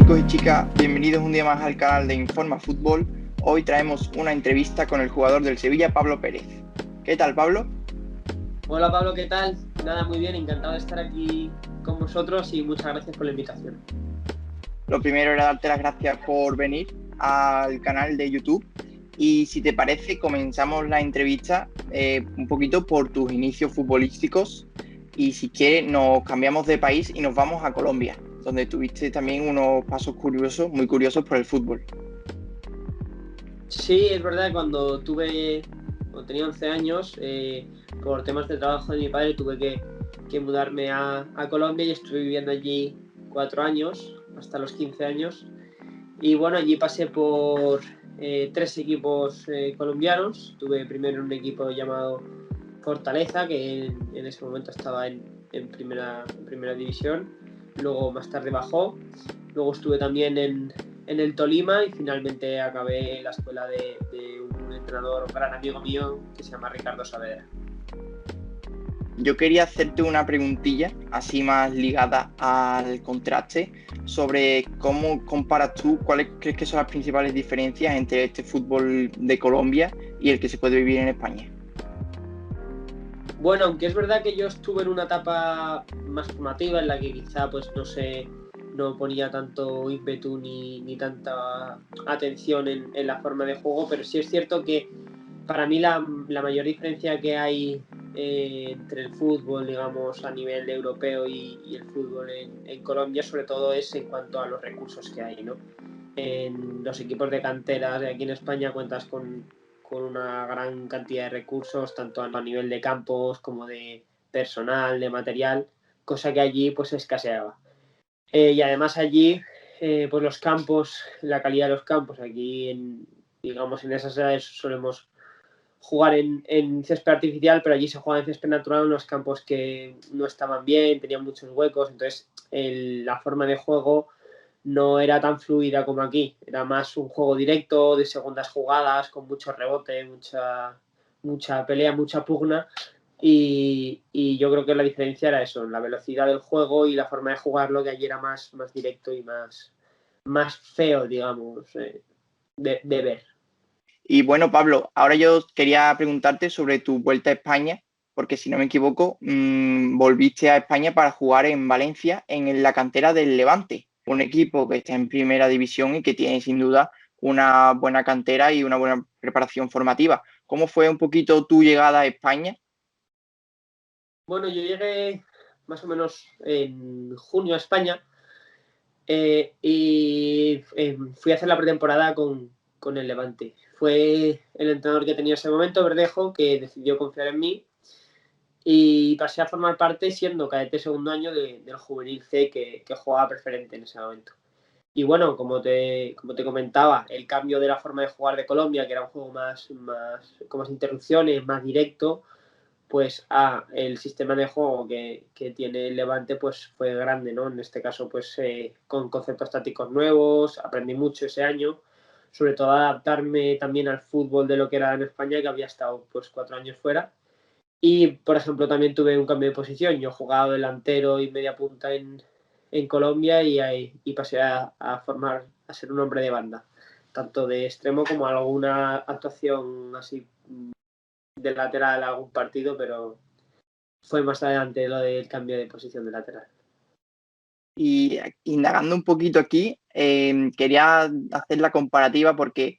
chicos y chicas, bienvenidos un día más al canal de Informa Fútbol. Hoy traemos una entrevista con el jugador del Sevilla, Pablo Pérez. ¿Qué tal, Pablo? Hola Pablo, ¿qué tal? Nada, muy bien, encantado de estar aquí con vosotros y muchas gracias por la invitación. Lo primero era darte las gracias por venir al canal de YouTube y si te parece comenzamos la entrevista un poquito por tus inicios futbolísticos y si quieres nos cambiamos de país y nos vamos a Colombia, donde tuviste también unos pasos curiosos, muy curiosos por el fútbol. Sí, es verdad, cuando tenía 11 años, por temas de trabajo de mi padre tuve que mudarme a Colombia y estuve viviendo allí 4 años, hasta los 15 años. Y bueno, allí pasé por 3 equipos colombianos. Tuve primero un equipo llamado Fortaleza, que en ese momento estaba en primera división. Luego más tarde bajó. Luego estuve también en el Tolima y finalmente acabé en la escuela de un entrenador, un gran amigo mío que se llama Ricardo Saavedra. Yo quería hacerte una preguntilla, así más ligada al contraste, sobre cómo comparas tú, cuáles crees que son las principales diferencias entre este fútbol de Colombia y el que se puede vivir en España. Bueno, aunque es verdad que yo estuve en una etapa más formativa en la que quizá, pues no sé, no ponía tanto ímpetu ni tanta atención en la forma de juego, pero sí es cierto que para mí la mayor diferencia que hay entre el fútbol, digamos, a nivel europeo y el fútbol en Colombia, sobre todo es en cuanto a los recursos que hay, ¿no? En los equipos de cantera de aquí en España cuentas con una gran cantidad de recursos, tanto a nivel de campos como de personal, de material, cosa que allí pues escaseaba. Y además allí, pues los campos, la calidad de los campos, aquí digamos en esas edades solemos jugar en césped artificial, pero allí se juega en césped natural en los campos que no estaban bien, tenían muchos huecos, entonces la forma de juego no era tan fluida como aquí, era más un juego directo, de segundas jugadas, con mucho rebote, mucha pelea, mucha pugna, y yo creo que la diferencia era eso, la velocidad del juego y la forma de jugarlo, que allí era más directo y más feo, digamos, de ver. Y bueno, Pablo, ahora yo quería preguntarte sobre tu vuelta a España, porque si no me equivoco, volviste a España para jugar en Valencia, en la cantera del Levante, un equipo que está en primera división y que tiene sin duda una buena cantera y una buena preparación formativa. ¿Cómo fue un poquito tu llegada a España? Bueno, yo llegué más o menos en junio a España y fui a hacer la pretemporada con el Levante. Fue el entrenador que tenía ese momento, Verdejo, que decidió confiar en mí y pasé a formar parte siendo cadete segundo año del juvenil C que jugaba preferente en ese momento. Y bueno, como te comentaba, el cambio de la forma de jugar de Colombia, que era un juego con más interrupciones, más directo, pues el sistema de juego que tiene el Levante pues fue grande, ¿no? En este caso pues con conceptos tácticos nuevos, aprendí mucho ese año, sobre todo adaptarme también al fútbol de lo que era en España, que había estado pues 4 años fuera. Y por ejemplo también tuve un cambio de posición, yo jugaba delantero y media punta en Colombia y pasé a ser un hombre de banda, tanto de extremo como alguna actuación así de lateral a algún partido, pero fue más adelante lo del cambio de posición de lateral. Y indagando un poquito aquí, quería hacer la comparativa porque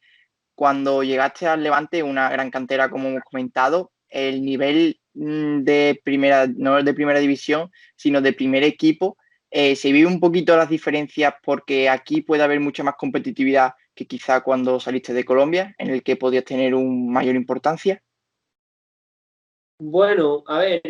cuando llegaste al Levante, una gran cantera, como hemos comentado, el nivel de primera, no de primera división, sino de primer equipo, se vive un poquito las diferencias porque aquí puede haber mucha más competitividad que quizá cuando saliste de Colombia, en el que podías tener un mayor importancia. Bueno, a ver,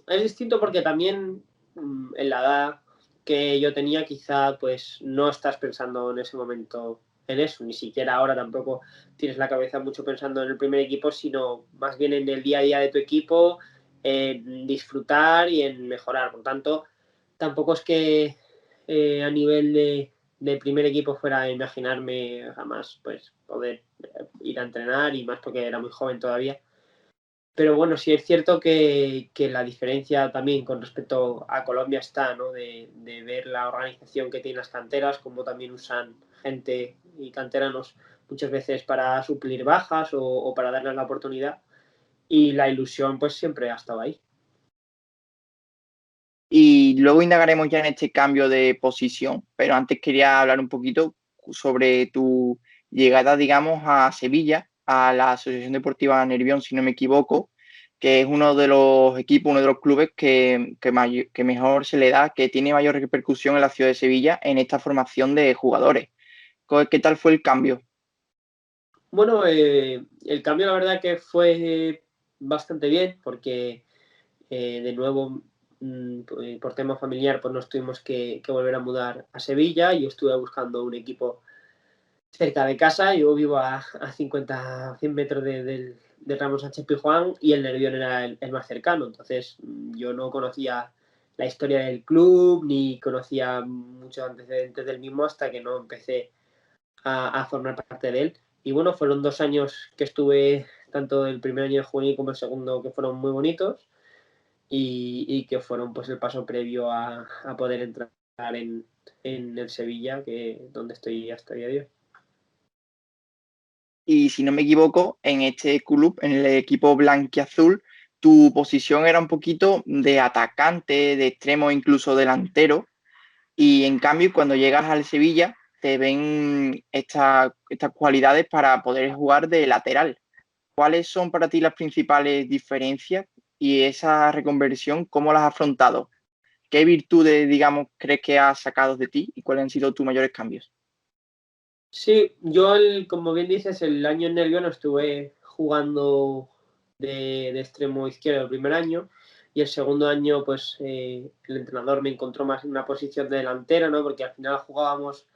es distinto porque también en la edad que yo tenía quizá pues no estás pensando en ese momento en eso, ni siquiera ahora tampoco tienes la cabeza mucho pensando en el primer equipo, sino más bien en el día a día de tu equipo, en disfrutar y en mejorar. Por tanto, tampoco es que a nivel de primer equipo fuera a imaginarme jamás pues poder ir a entrenar y más porque era muy joven todavía. Pero bueno, sí es cierto que la diferencia también con respecto a Colombia está, ¿no? De ver la organización que tienen las canteras, cómo también usan gente y canteranos muchas veces para suplir bajas o para darles la oportunidad. Y la ilusión pues siempre ha estado ahí. Y luego indagaremos ya en este cambio de posición, pero antes quería hablar un poquito sobre tu llegada, digamos, a Sevilla, a la Asociación Deportiva Nervión, si no me equivoco, que es uno de los equipos, uno de los clubes que mejor se le da, que tiene mayor repercusión en la ciudad de Sevilla en esta formación de jugadores. ¿Qué tal fue el cambio? Bueno, el cambio la verdad que fue bastante bien porque de nuevo por tema familiar pues nos tuvimos que volver a mudar a Sevilla y yo estuve buscando un equipo cerca de casa. Yo vivo a 50, 100 metros del Ramón Sánchez Pizjuán y el Nervión era el más cercano. Entonces yo no conocía la historia del club ni conocía muchos antecedentes del mismo hasta que no empecé a formar parte de él. Y bueno, fueron 2 años que estuve, tanto el primer año de juvenil como el segundo, que fueron muy bonitos y que fueron pues el paso previo a poder entrar en el Sevilla, que donde estoy hasta el día de hoy. Y si no me equivoco, en este club, en el equipo blanquiazul, tu posición era un poquito de atacante, de extremo, incluso delantero. Y en cambio, cuando llegas al Sevilla, te ven estas cualidades para poder jugar de lateral. ¿Cuáles son para ti las principales diferencias y esa reconversión, cómo las has afrontado? ¿Qué virtudes, digamos, crees que has sacado de ti y cuáles han sido tus mayores cambios? Sí, yo, como bien dices, el año en Nervión estuve jugando de extremo izquierdo el primer año y el segundo año, pues el entrenador me encontró más en una posición de delantero, ¿no? Porque al final jugábamos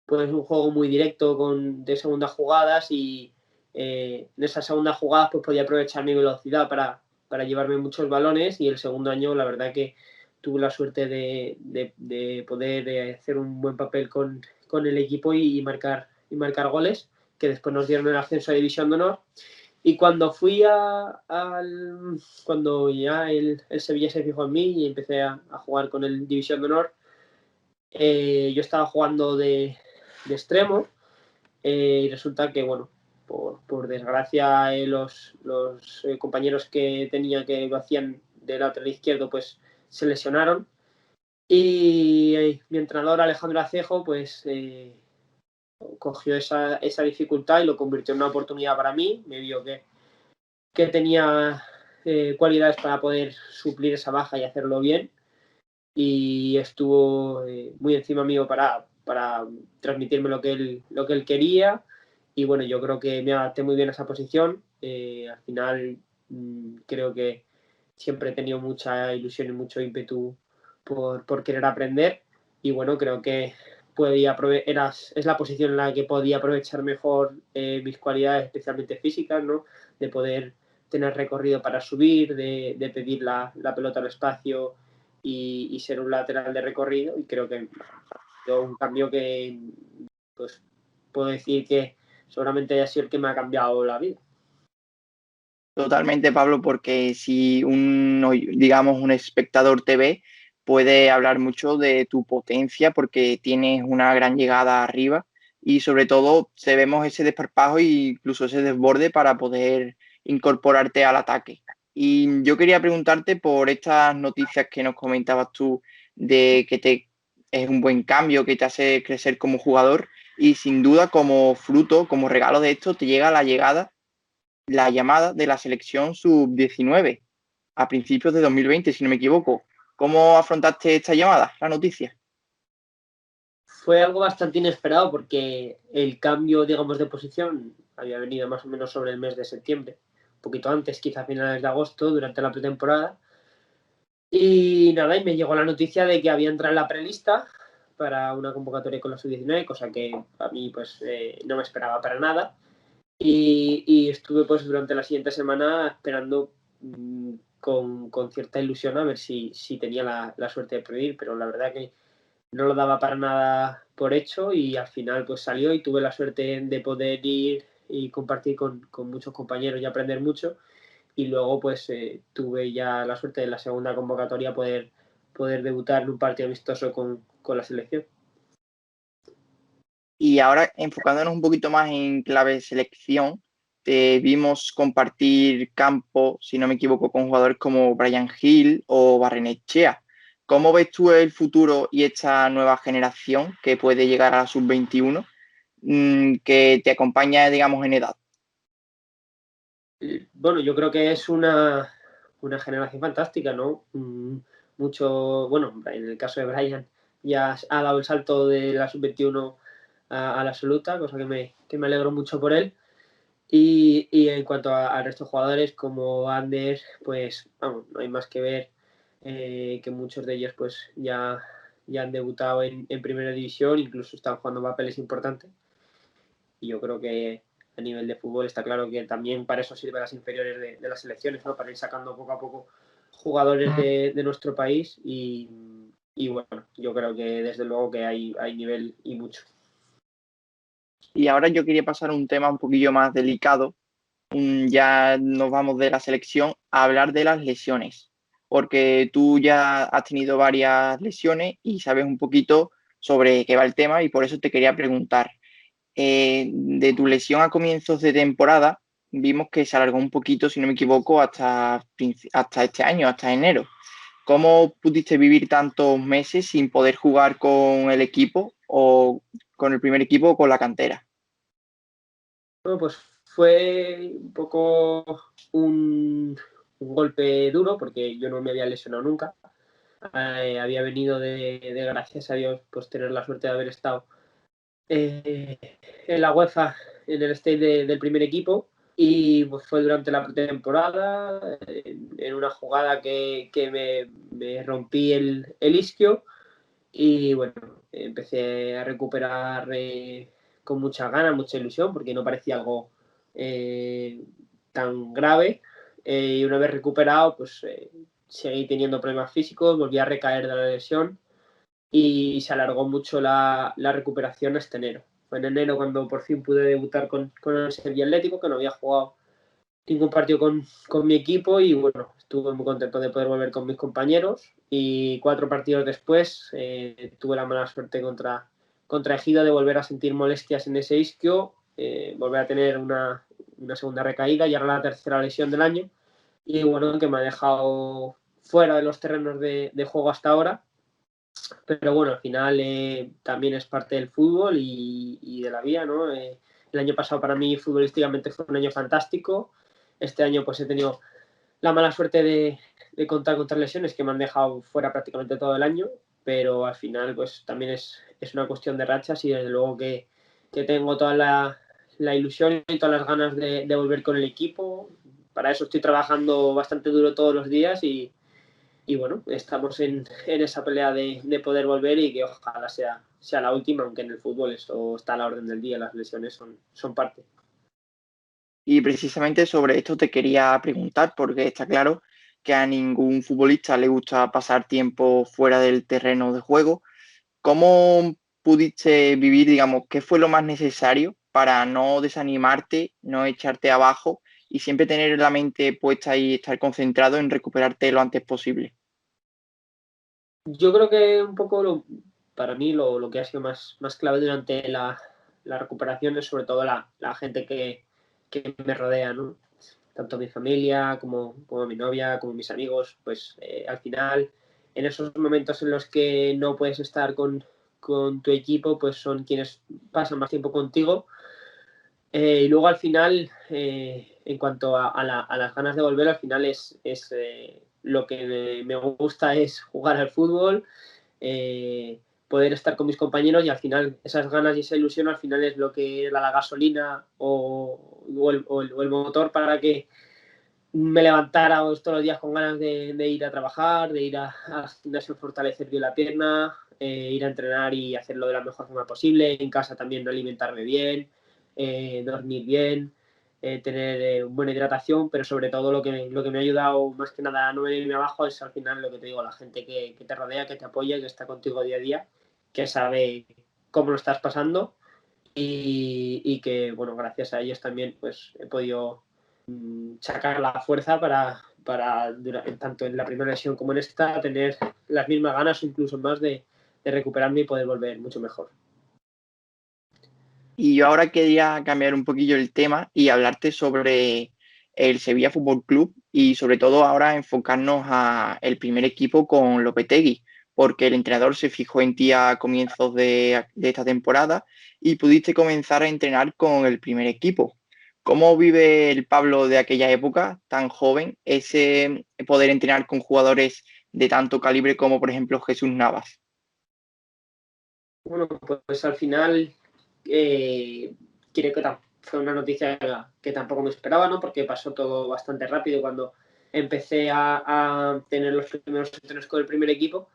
pues un juego muy directo de segundas jugadas y en esas segundas jugadas pues podía aprovechar mi velocidad para llevarme muchos balones y el segundo año la verdad que tuve la suerte de poder hacer un buen papel con el equipo y marcar goles que después nos dieron el ascenso a División de Honor. Y cuando cuando ya el Sevilla se fijó en mí y empecé a jugar con el División de Honor, yo estaba jugando de extremo y resulta que, bueno, por desgracia los compañeros que tenía que lo hacían de lateral izquierdo pues se lesionaron y mi entrenador Alejandro Acejo pues cogió esa dificultad y lo convirtió en una oportunidad para mí. Me vio que tenía cualidades para poder suplir esa baja y hacerlo bien y estuvo muy encima mío para transmitirme lo que él quería y bueno, yo creo que me adapté muy bien a esa posición. Al final creo que siempre he tenido mucha ilusión y mucho ímpetu por querer aprender y bueno, creo que es la posición en la que podía aprovechar mejor mis cualidades, especialmente físicas, ¿no? De poder tener recorrido para subir, de pedir la pelota al espacio y ser un lateral de recorrido y creo que un cambio que pues puedo decir que seguramente haya sido el que me ha cambiado la vida. Totalmente, Pablo, porque si digamos, un espectador te ve, puede hablar mucho de tu potencia porque tienes una gran llegada arriba y sobre todo se vemos ese desparpajo e incluso ese desborde para poder incorporarte al ataque. Y yo quería preguntarte por estas noticias que nos comentabas tú de que es un buen cambio, que te hace crecer como jugador y sin duda como fruto, como regalo de esto, te llega la llamada de la selección sub-19 a principios de 2020, si no me equivoco. ¿Cómo afrontaste esta llamada, la noticia? Fue algo bastante inesperado porque el cambio, digamos, de posición había venido más o menos sobre el mes de septiembre, un poquito antes, quizá a finales de agosto, durante la pretemporada. Y nada, y me llegó la noticia de que había entrado en la prelista para una convocatoria con la sub-19, cosa que a mí pues no me esperaba para nada. Y estuve pues durante la siguiente semana esperando con cierta ilusión a ver si tenía la suerte de pedir, pero la verdad que no lo daba para nada por hecho y al final pues salió y tuve la suerte de poder ir y compartir con muchos compañeros y aprender mucho y luego pues tuve ya la suerte de la segunda convocatoria poder debutar en un partido amistoso con la selección. Y ahora enfocándonos un poquito más en clave de selección, te vimos compartir campo, si no me equivoco, con jugadores como Brian Hill o Barrenechea. ¿Cómo ves tú el futuro y esta nueva generación que puede llegar a la sub-21, que te acompaña, digamos, en edad? Bueno, yo creo que es una generación fantástica, ¿no? Mucho, bueno, en el caso de Brian ya ha dado el salto de la sub-21 a la absoluta, cosa que me alegro mucho por él. Y en cuanto al resto de jugadores como Anders, pues vamos, no hay más que ver que muchos de ellos pues ya han debutado en primera división, incluso están jugando papeles importantes. Y yo creo que a nivel de fútbol está claro que también para eso sirven las inferiores de las selecciones, ¿no? Para ir sacando poco a poco jugadores de nuestro país y bueno, yo creo que desde luego que hay nivel y mucho. Y ahora yo quería pasar a un tema un poquillo más delicado. Ya nos vamos de la selección a hablar de las lesiones, porque tú ya has tenido varias lesiones y sabes un poquito sobre qué va el tema y por eso te quería preguntar, de tu lesión a comienzos de temporada, vimos que se alargó un poquito, si no me equivoco, hasta este año, hasta enero. ¿Cómo pudiste vivir tantos meses sin poder jugar con el equipo o con el primer equipo o con la cantera? Bueno, pues fue un poco un golpe duro porque yo no me había lesionado nunca. Había venido gracias a Dios, pues tener la suerte de haber estado eh, en la UEFA, en el state del primer equipo. Y pues fue durante la pretemporada, en una jugada que me rompí el isquio. Y bueno, empecé a recuperar con mucha ganas, mucha ilusión, porque no parecía algo tan grave. Y una vez recuperado, pues seguí teniendo problemas físicos, volví a recaer de la lesión y se alargó mucho la recuperación este enero. Fue en enero cuando por fin pude debutar con el Sevilla Atlético, que no había jugado ningún partido con mi equipo y bueno, estuve muy contento de poder volver con mis compañeros y 4 partidos después tuve la mala suerte contra Ejido de volver a sentir molestias en ese isquio, volver a tener una segunda recaída y ahora la tercera lesión del año y bueno, que me ha dejado fuera de los terrenos de juego hasta ahora, pero bueno, al final también es parte del fútbol y de la vida, ¿no? El año pasado para mí futbolísticamente fue un año fantástico. Este año pues he tenido la mala suerte de contar con 3 lesiones que me han dejado fuera prácticamente todo el año, pero al final pues también es una cuestión de rachas y desde luego que tengo toda la ilusión y todas las ganas de volver con el equipo. Para eso estoy trabajando bastante duro todos los días y bueno, estamos en esa pelea de poder volver y que ojalá sea la última, aunque en el fútbol eso está a la orden del día, las lesiones son parte. Y precisamente sobre esto te quería preguntar, porque está claro que a ningún futbolista le gusta pasar tiempo fuera del terreno de juego. ¿Cómo pudiste vivir, digamos, qué fue lo más necesario para no desanimarte, no echarte abajo y siempre tener la mente puesta y estar concentrado en recuperarte lo antes posible? Yo creo que un poco para mí lo que ha sido más clave durante la recuperación es sobre todo la gente que me rodea, ¿no? Tanto mi familia como mi novia, como mis amigos, pues al final en esos momentos en los que no puedes estar con tu equipo, pues son quienes pasan más tiempo contigo. Y luego al final, en cuanto a las ganas de volver, al final es lo que me gusta es jugar al fútbol, poder estar con mis compañeros y al final esas ganas y esa ilusión al final es lo que da la gasolina o el motor para que me levantara todos los días con ganas de ir a trabajar, de ir al gimnasio, fortalecer bien la pierna, ir a entrenar y hacerlo de la mejor forma posible, en casa también alimentarme bien, dormir bien, tener buena hidratación, pero sobre todo lo que me ha ayudado más que nada a no venirme abajo es al final lo que te digo, la gente que te rodea, que te apoya, que está contigo día a día, que sabe cómo lo estás pasando y que, bueno, gracias a ellos también pues he podido sacar la fuerza para tanto en la primera lesión como en esta, tener las mismas ganas o incluso más de recuperarme y poder volver mucho mejor. Y yo ahora quería cambiar un poquillo el tema y hablarte sobre el Sevilla Fútbol Club y sobre todo ahora enfocarnos a el primer equipo con Lopetegui, porque el entrenador se fijó en ti a comienzos de esta temporada y pudiste comenzar a entrenar con el primer equipo. ¿Cómo vive el Pablo de aquella época, tan joven, ese poder entrenar con jugadores de tanto calibre como por ejemplo Jesús Navas? Bueno, pues al final creo que fue una noticia que tampoco me esperaba, ¿no? Porque pasó todo bastante rápido cuando empecé a tener los primeros entrenos con el primer equipo.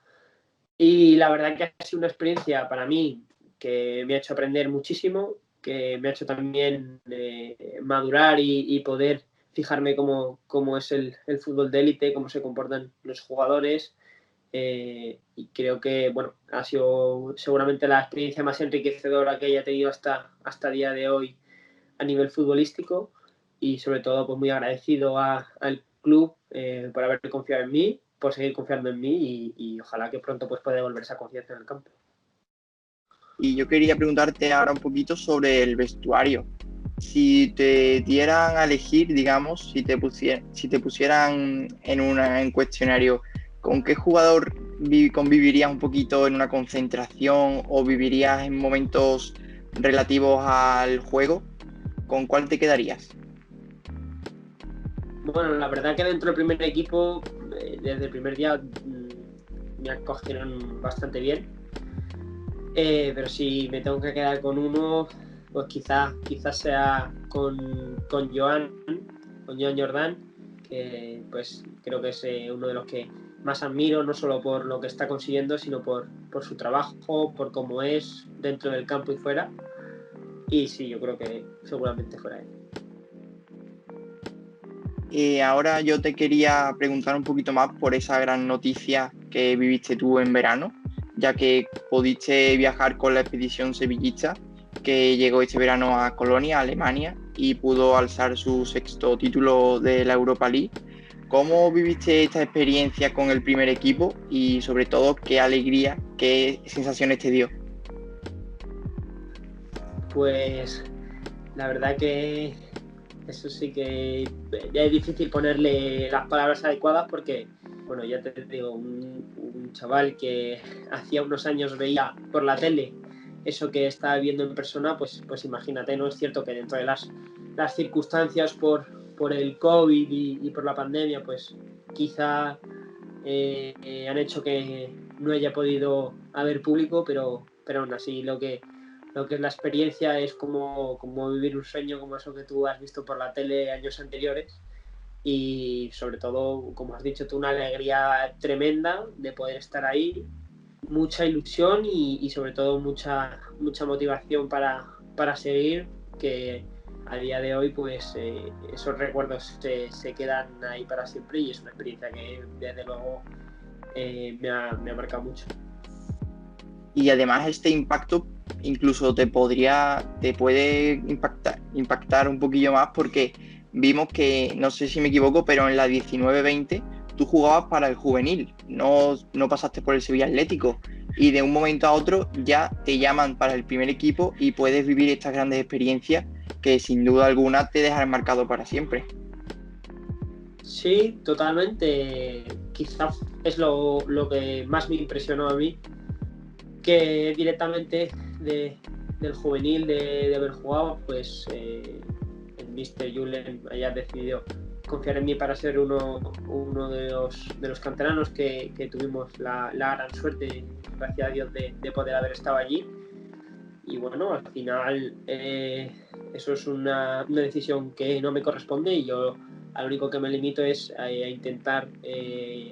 Y la verdad que ha sido una experiencia para mí que me ha hecho aprender muchísimo, que me ha hecho también madurar y poder fijarme cómo es el fútbol de élite, cómo se comportan los jugadores. Y creo que bueno, ha sido seguramente la experiencia más enriquecedora que haya tenido hasta el día de hoy a nivel futbolístico, y sobre todo pues muy agradecido al club por haber confiado en mí, por seguir confiando en mí y ojalá que pronto pues pueda devolver esa confianza en el campo. Y yo quería preguntarte ahora un poquito sobre el vestuario. Si te dieran a elegir, digamos, si te pusieran en un cuestionario, ¿con qué jugador convivirías un poquito en una concentración o vivirías en momentos relativos al juego? ¿Con cuál te quedarías? Bueno, la verdad que dentro del primer equipo, desde el primer día me acogieron bastante bien. Pero si me tengo que quedar con uno, pues quizás sea con Joan Jordán, que pues creo que es uno de los que más admiro, no solo por lo que está consiguiendo, sino por su trabajo, por cómo es dentro del campo y fuera. Y sí, yo creo que seguramente fuera él. Ahora yo te quería preguntar un poquito más por esa gran noticia que viviste tú en verano, ya que pudiste viajar con la expedición sevillista que llegó este verano a Colonia, Alemania, y pudo alzar su sexto título de la Europa League. ¿Cómo viviste esta experiencia con el primer equipo y sobre todo qué alegría, qué sensaciones te dio? Pues la verdad que eso sí que ya es difícil ponerle las palabras adecuadas porque, bueno, ya te digo, un chaval que hacía unos años veía por la tele eso que estaba viendo en persona, pues imagínate, ¿no? Es cierto que dentro de las circunstancias por el COVID y por la pandemia, pues quizá han hecho que no haya podido haber público, pero aún así lo que es la experiencia es como vivir un sueño como eso que tú has visto por la tele años anteriores, y sobre todo, como has dicho tú, una alegría tremenda de poder estar ahí, mucha ilusión y sobre todo mucha motivación para seguir, que a día de hoy pues esos recuerdos se quedan ahí para siempre y es una experiencia que desde luego me ha marcado mucho. Y además este impacto incluso te puede impactar un poquillo más porque vimos que, no sé si me equivoco, pero en la 19-20 tú jugabas para el juvenil, no pasaste por el Sevilla Atlético y de un momento a otro ya te llaman para el primer equipo y puedes vivir estas grandes experiencias que sin duda alguna te dejarán marcado para siempre. Sí, totalmente. Quizás es lo que más me impresionó a mí, que directamente del juvenil de haber jugado, pues el Mr. Julen haya decidido confiar en mí para ser uno de los canteranos que tuvimos la gran suerte, gracias a Dios, de poder haber estado allí. Y bueno, al final eso es una decisión que no me corresponde y yo a lo único que me limito es a intentar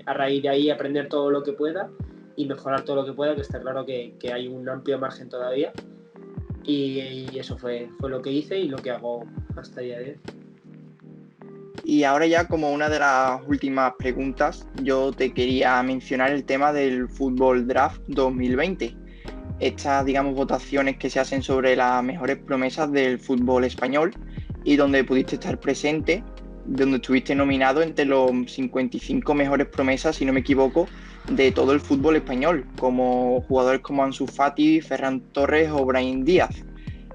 a raíz de ahí aprender todo lo que pueda y mejorar todo lo que pueda, que está claro que hay un amplio margen todavía, y eso fue lo que hice y lo que hago hasta el día de hoy. Y ahora ya como una de las últimas preguntas, yo te quería mencionar el tema del Fútbol Draft 2020. Estas, digamos, votaciones que se hacen sobre las mejores promesas del fútbol español y donde pudiste estar presente. donde estuviste nominado entre los 55 mejores promesas, si no me equivoco, de todo el fútbol español, como jugadores como Ansu Fati, Ferran Torres o Brahim Díaz.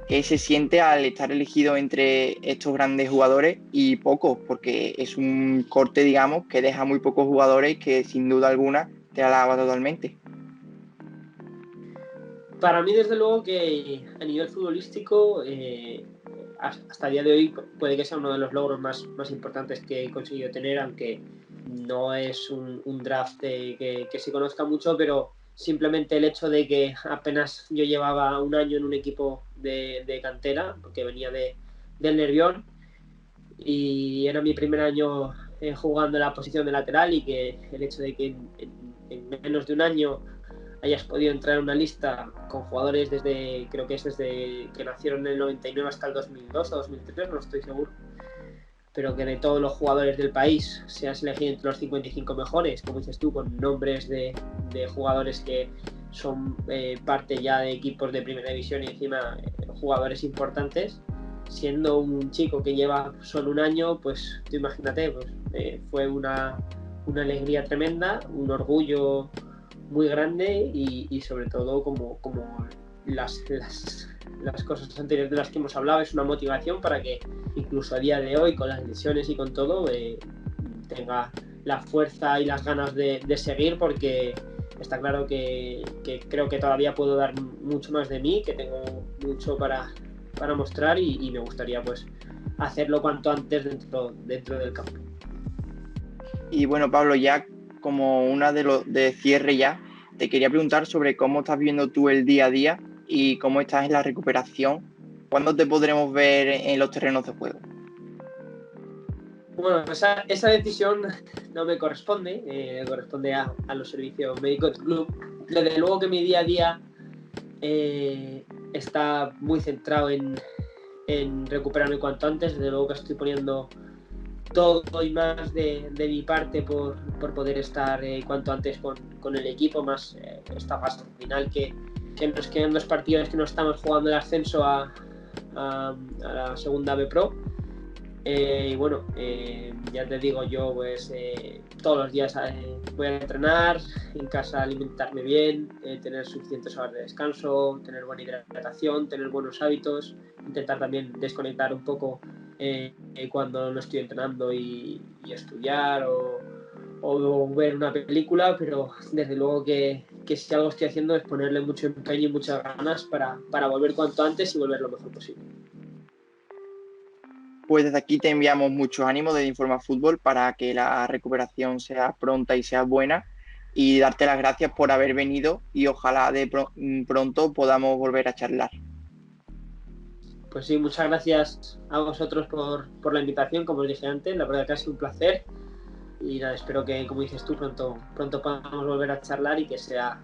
¿Qué se siente al estar elegido entre estos grandes jugadores y pocos? Porque es un corte, digamos, que deja muy pocos jugadores y que sin duda alguna te alaba totalmente. Para mí, desde luego, que a nivel futbolístico, hasta el día de hoy puede que sea uno de los logros más importantes que he conseguido tener, aunque no es un draft que se conozca mucho, pero simplemente el hecho de que apenas yo llevaba un año en un equipo de cantera, porque venía del Nervión, y era mi primer año jugando en la posición de lateral, y que el hecho de que en menos de un año hayas podido entrar en una lista con jugadores creo que es desde que nacieron en el 99 hasta el 2002 o 2003, no estoy seguro, pero que de todos los jugadores del país seas elegido entre los 55 mejores, como dices tú, con nombres de jugadores que son parte ya de equipos de primera división y encima jugadores importantes, siendo un chico que lleva solo un año, pues tú imagínate, pues, fue una alegría tremenda, un orgullo muy grande, y sobre todo como las cosas anteriores de las que hemos hablado, es una motivación para que incluso a día de hoy, con las lesiones y con todo, tenga la fuerza y las ganas de seguir, porque está claro que creo que todavía puedo dar mucho más de mí, que tengo mucho para mostrar, y me gustaría pues hacerlo cuanto antes dentro del campo. Y bueno, Pablo, ya como una de cierre ya, te quería preguntar sobre cómo estás viendo tú el día a día y cómo estás en la recuperación. ¿Cuándo te podremos ver en los terrenos de juego? Bueno, esa decisión no me corresponde, corresponde a los servicios médicos del club. Desde luego que mi día a día está muy centrado en recuperarme cuanto antes. Desde luego que estoy poniendo todo y más de mi parte por poder estar cuanto antes con el equipo, más esta fase final que nos quedan 2 partidos que no estamos jugando el ascenso a la segunda B Pro. Y bueno, ya te digo, yo pues todos los días voy a entrenar, en casa alimentarme bien, tener suficientes horas de descanso, tener buena hidratación, tener buenos hábitos, intentar también desconectar un poco cuando no estoy entrenando, y estudiar o ver una película, pero desde luego que si algo estoy haciendo es ponerle mucho empeño y muchas ganas para volver cuanto antes y volver lo mejor posible. Pues desde aquí te enviamos muchos ánimos de Informa Fútbol para que la recuperación sea pronta y sea buena, y darte las gracias por haber venido y ojalá pronto podamos volver a charlar. Pues sí, muchas gracias a vosotros por la invitación, como os dije antes, la verdad que ha sido un placer, y nada, espero que, como dices tú, pronto podamos volver a charlar y que sea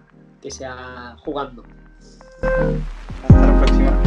jugando. Hasta la próxima.